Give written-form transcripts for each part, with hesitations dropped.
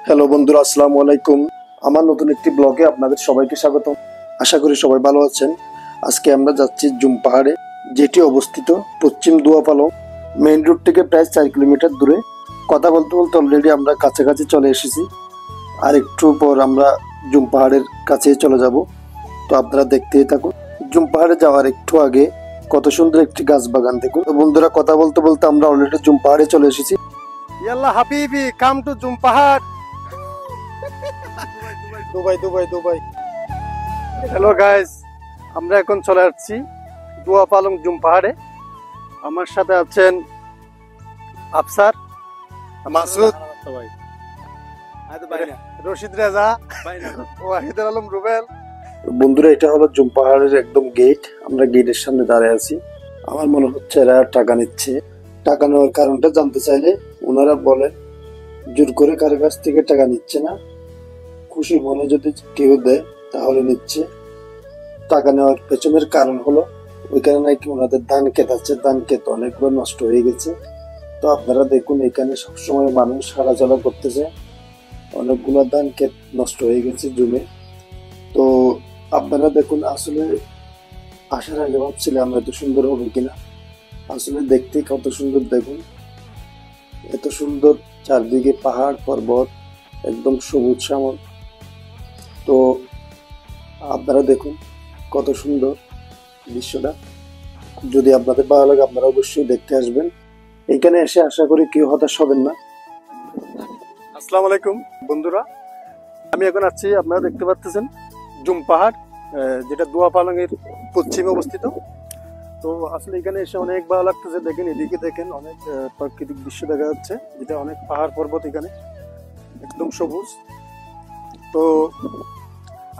Hello বন্ধুরা, আসসালামু আলাইকুম। আমার নতুন একটি ব্লগে আপনাদের সবাইকে স্বাগত। আশা করি সবাই ভালো আছেন। আজকে আমরা যাচ্ছি জুম পাহাড়ে, যেটি অবস্থিত পশ্চিম দুয়াপালং মেইন রোড থেকে প্রায় 4 কিলোমিটার দূরে। কথা বলতে বলতে অলরেডি আমরা কাছাকাছি চলে এসেছি, আর একটু পর আমরা জুম পাহাড়ের কাছে চলে যাব। তো আপনারা দেখতেই থাকুন। জুম পাহাড়ে যাওয়ার একটু আগে কত সুন্দর একটি গাছ বাগান দেখুন। তো বন্ধুরা, কথা বলতে বলতে আমরা অলরেডি জুম পাহাড়ে চলে এসেছি। ইয়াল্লা হাবিবি, কাম টু জুম পাহাড়। Dubai Dubai Dubai. Hello guys, আমরা এখন চলে আসছি দুয়াপালং জুম পাহাড়ে। আমার সাথে আছেন আফসার, মাসুদ, রশিদ রেজা, ওয়াহিদুল আলম, রুবেল। বন্ধুরা, এটা হলো জুম পাহাড়ের একদম গেট। আমরা গেটের সামনে দাঁড়িয়ে আছি। আমার মনে হচ্ছে এরা টাকা নিচ্ছে। টাকা নেওয়ার কারণটা জানতে চাইলে ওনারা বলেন জোর করে কারো কাছ থেকে টাকা নিচ্ছে না, খুশি মনে যদি কেউ দেয় তাহলে নিচ্ছে। টাকা নেওয়ার পেছনের কারণ হলো ওইখানে নাকি ওনাদের ধান ক্ষেত আছে, ধান ক্ষেত অনেকগুলো নষ্ট হয়ে গেছে। তো আপনারা দেখুন, এখানে সবসময় মানুষ হাঁটাচলা করতেছে, অনেকগুলো ধান ক্ষেত নষ্ট হয়ে গেছে জমে। তো আপনারা দেখুন, আসলে আসার আগে ভাবছিলাম এত সুন্দর হবে কিনা, আসলে দেখতে কত সুন্দর। দেখুন এত সুন্দর, চারদিকে পাহাড় পর্বত, একদম সবুজ শ্যামল। তো আপনারা দেখুন কত সুন্দর দৃশ্যটা। যদি আপনাদের ভালো লাগে আপনারা অবশ্যই দেখতে আসবেন। এখানে এসে আশা করি কেউ হতাশ হবেন না। আসসালামু আলাইকুম বন্ধুরা, আমি এখন আছি, আপনারা দেখতে পাচ্ছেন জুম পাহাড়, যেটা দুয়াপালং এর পশ্চিমে অবস্থিত। তো আসলে এখানে এসে অনেক ভালো লাগতেছে। দেখেন এদিকে, দেখেন অনেক প্রাকৃতিক দৃশ্য দেখা যাচ্ছে, যেটা অনেক পাহাড় পর্বত এখানে একদম সবুজ। তো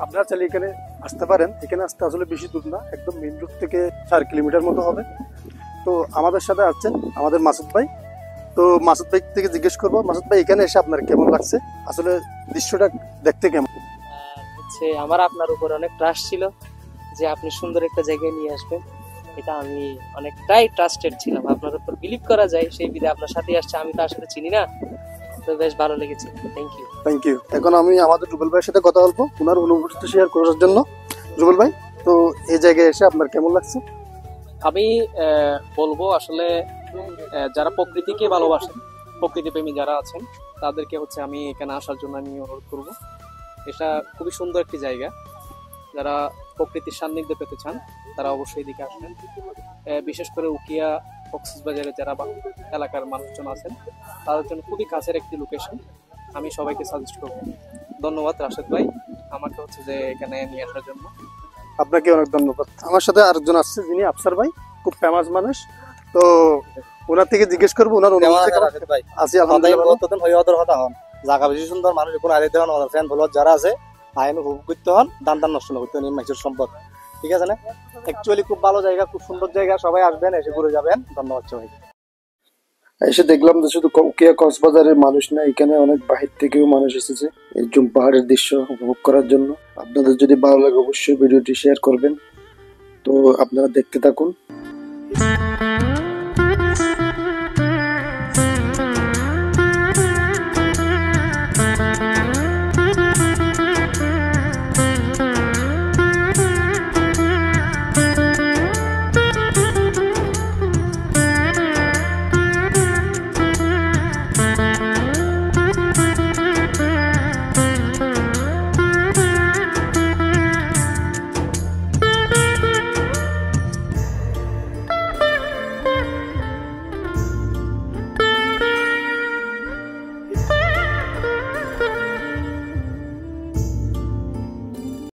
আপনারা চাইলে এখানে আসতে পারেন। এখানে আসতে আসলে বেশি দূর না, একদম মেইন রোড থেকে 4 কিলোমিটার মতো হবে। তো আমাদের সাথে আছেন আমাদের মাসুদ ভাই। তো মাসুদ ভাই থেকে জিজ্ঞেস করবো, মাসুদ ভাই এখানে এসে আপনার কেমন লাগছে, আসলে দৃশ্যটা দেখতে কেমন? হচ্ছে আমার আপনার উপর অনেক ট্রাস্ট ছিল যে আপনি সুন্দর একটা জায়গায় নিয়ে আসবেন। এটা আমি অনেকটাই ট্রাস্টেড ছিলাম, আপনার উপর বিলিভ করা যায়, সেই বিধে আপনার সাথে আসছে। আমি তো আসলে চিনি না, তো বেশ ভালো লেগেছে। Thank you. Thank you. এখন আমি আমাদের রুবেল ভাইয়ের সাথে কথা বলবো ওনার অনুভূতি শেয়ার করার জন্য। রুবেল ভাই, তো এই জায়গায় এসে আপনার কেমন লাগছে? আমি বলবো আসলে যারা প্রকৃতিকে ভালোবাসেন, প্রকৃতি প্রেমী যারা আছেন, তাদেরকে হচ্ছে আমি এখানে আসার জন্য আমি অনুরোধ করব। এটা খুবই সুন্দর একটি জায়গা। যারা প্রকৃতির সান্নিধ্য পেতে চান তারা অবশ্যই এদিকে আসবেন। বিশেষ করে উকিয়া কক্সবাজারে যারা এলাকার মানুষজন আছেন তাদের জন্য খুবই কাছের একটি লোকেশন। আমি সবাইকে সাজেস্ট করব। ধন্যবাদ রাশেদ ভাই আমাকে হচ্ছে যে এখানে নিয়ে আসার জন্য। আপনাকে অনেক ধন্যবাদ। আমার সাথে আরেকজন আসছে, যিনি আফসার ভাই, খুব ফেমাস মানুষ। তো ওনার থেকে জিজ্ঞেস করবো ওনার অনুভূতি কেমন। আছি আলহামদুলিল্লাহ। জায়গা বেশি সুন্দর, মানুষ কোনো আইতে হন, ফ্যান ফলোয়ার যারা আছে আইন উপভোগ করতে হন, দান দান নষ্ট না করতে হন, মানুষের সম্পদ। ঠিক আছে না? অ্যাকচুয়ালি খুব ভালো জায়গা, খুব সুন্দর জায়গা। সবাই আসবেন, এসে ঘুরে যাবেন। ধন্যবাদ সবাই। এসে দেখলাম যে শুধু উকিয়া কক্সবাজারের মানুষ না, এখানে অনেক বাহির থেকেও মানুষ এসেছে এই জুম পাহাড়ের দৃশ্য উপভোগ করার জন্য। আপনাদের যদি ভালো লাগে অবশ্যই ভিডিওটি শেয়ার করবেন। তো আপনারা দেখতে থাকুন।